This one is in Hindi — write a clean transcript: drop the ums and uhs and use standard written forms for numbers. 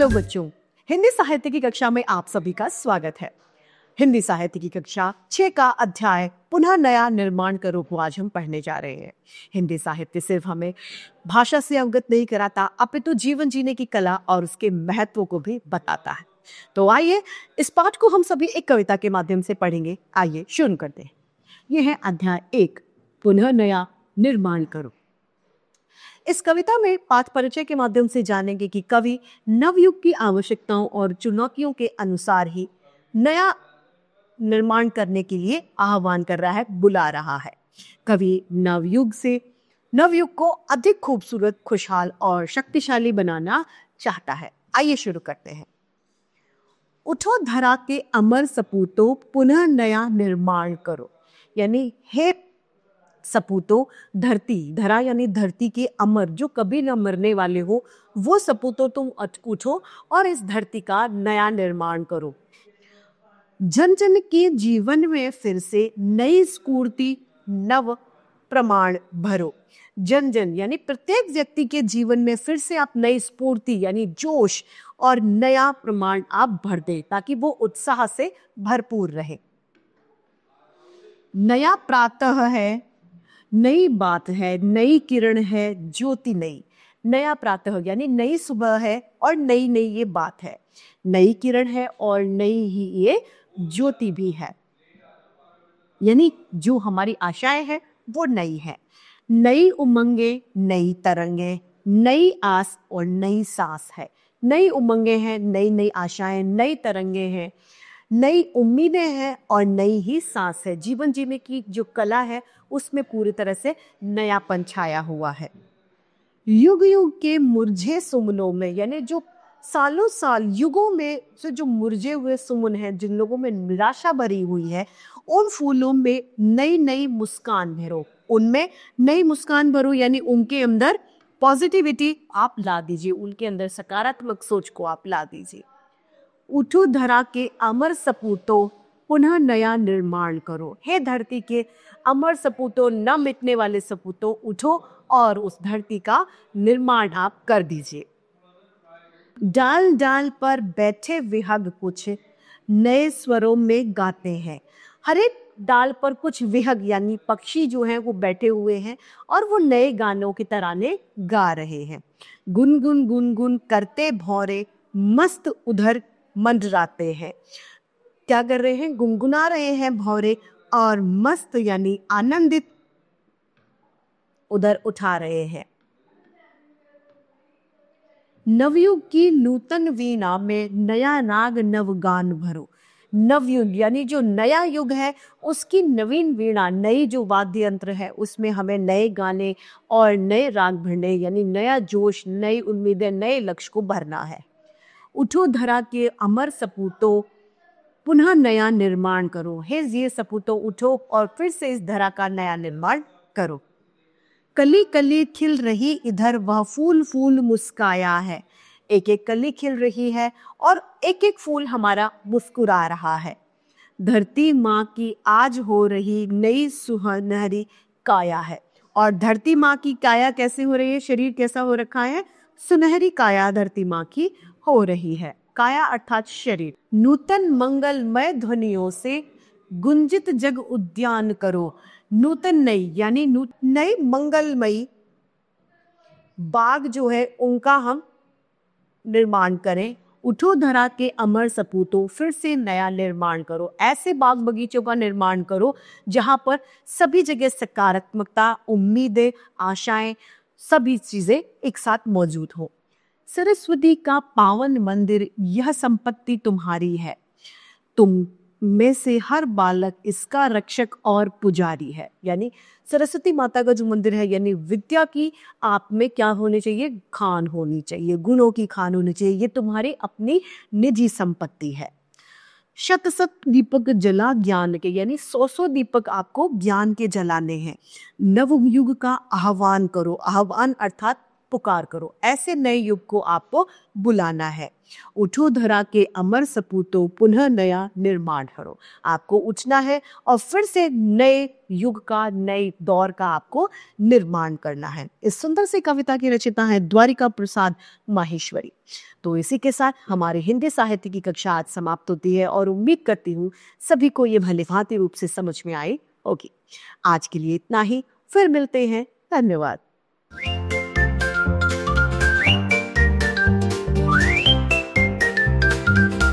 हेलो बच्चों, हिंदी साहित्य की कक्षा में आप सभी का स्वागत है। हिंदी साहित्य की कक्षा 6 का अध्याय पुनः नया निर्माण करो को आज हम पढ़ने जा रहे हैं। हिंदी साहित्य सिर्फ हमें भाषा से अवगत नहीं कराता, अपितु जीवन जीने की कला और उसके महत्व को भी बताता है। तो आइए इस पाठ को हम सभी एक कविता के माध्यम से पढ़ेंगे। आइए शुरू करते हैं। यह है अध्याय 1, पुनः नया निर्माण करो। इस कविता में पाठ परिचय के माध्यम से जानेंगे कि कवि नवयुग की आवश्यकताओं और चुनौतियों के अनुसार ही नया निर्माण करने के लिए आह्वान कर रहा है, बुला रहा है। कवि नवयुग को अधिक खूबसूरत, खुशहाल और शक्तिशाली बनाना चाहता है। आइए शुरू करते हैं। उठो धरा के अमर सपूतों, पुनः नया निर्माण करो। यानी हे सपूतों, धरा यानी धरती के अमर, जो कभी न मरने वाले हो, वो सपूतों तुम उठो और इस धरती का नया निर्माण करो। जन जन के जीवन में फिर से नई स्फूर्ति, नव प्रमाण भरो। जन जन यानी प्रत्येक व्यक्ति के जीवन में फिर से आप नई स्फूर्ति यानी जोश और नया प्रमाण आप भर दे, ताकि वो उत्साह से भरपूर रहे। नया प्रातः है, नई बात है, नई किरण है, ज्योति नई। नया प्रातः यानी नई सुबह है और नई नई ये बात है, नई किरण है और नई ही ये ज्योति भी है। यानी जो हमारी आशाएं हैं वो नई है। नई उमंगे, नई तरंगे, नई आस और नई सांस है। नई उमंगे हैं, नई नई आशाएं, नई तरंगे हैं, नई उम्मीदें हैं और नई ही सांस है। जीवन जीने की जो कला है उसमें पूरी तरह से नयापन छाया हुआ है। युग युग के मुरझे सुमनों में, यानी जो सालों साल युगों में से जो मुरझे हुए सुमन हैं, जिन लोगों में निराशा भरी हुई है, उन फूलों में नई नई मुस्कान भरो। उनमें नई मुस्कान भरो यानी उनके अंदर पॉजिटिविटी आप ला दीजिए, उनके अंदर सकारात्मक सोच को आप ला दीजिए। उठो धरा के अमर सपूतों, पुनः नया निर्माण करो। हे धरती के अमर सपूतों, न मिटने वाले सपूतों, उठो और उस धरती का निर्माण आप कर दीजिए। डाल डाल पर बैठे विहग कुछ नए स्वरों में गाते हैं। हर एक डाल पर कुछ विहग यानी पक्षी जो हैं वो बैठे हुए हैं और वो नए गानों की तराने गा रहे हैं। गुनगुन गुनगुन करते भौरे मस्त उधर मंडराते हैं। क्या कर रहे हैं? गुनगुना रहे हैं भौरे और मस्त यानी आनंदित उधर उठा रहे हैं। नवयुग की नूतन वीणा में नया राग नवगान भरो। नवयुग यानी जो नया युग है उसकी नवीन वीणा, नई जो वाद्य यंत्र है, उसमें हमें नए गाने और नए राग भरने, यानी नया जोश, नई उम्मीदें, नए लक्ष्य को भरना है। उठो धरा के अमर सपूतों, पुनः नया निर्माण करो। हे ये सपूतों, उठो और फिर से इस धरा का नया निर्माण करो। कली कली खिल रही इधर, वह फूल फूल मुस्काया है। एक एक कली खिल रही है और एक एक फूल हमारा मुस्कुरा रहा है। धरती माँ की आज हो रही नई सुनहरी काया है। और धरती माँ की काया कैसे हो रही है? शरीर कैसा हो रखा है? सुनहरी काया धरती माँ की हो रही है। काया अर्थात शरीर। नूतन मंगलमय ध्वनियों से गुंजित जग उद्यान करो। नूतन नई यानी नई मंगलमयी बाग जो है उनका हम निर्माण करें। उठो धरा के अमर सपूतों, फिर से नया निर्माण करो। ऐसे बाग बगीचों का निर्माण करो जहां पर सभी जगह सकारात्मकता, उम्मीदें, आशाएं, सभी चीजें एक साथ मौजूद हो। सरस्वती का पावन मंदिर, यह संपत्ति तुम्हारी है। तुम में से हर बालक इसका रक्षक और पुजारी है। यानी सरस्वती माता का जो मंदिर है, यानी विद्या की आप में क्या होनी चाहिए? खान होनी चाहिए, गुणों की खान होनी चाहिए। ये तुम्हारी अपनी निजी संपत्ति है। शत शत दीपक जला ज्ञान के, यानी 100 दीपक आपको ज्ञान के जलाने हैं। नव युग का आह्वान करो। आह्वान अर्थात पुकार करो। ऐसे नए युग को आपको बुलाना है। उठो धरा के अमर सपूतो, पुनः नया निर्माण करो। आपको उठना है और फिर से नए युग का, नए दौर का आपको निर्माण करना है। इस सुंदर सी कविता की रचयिता है द्वारिका प्रसाद माहेश्वरी। तो इसी के साथ हमारे हिंदी साहित्य की कक्षा आज समाप्त होती है और उम्मीद करती हूँ सभी को ये भलीभांति रूप से समझ में आई होगी। आज के लिए इतना ही, फिर मिलते हैं। धन्यवाद।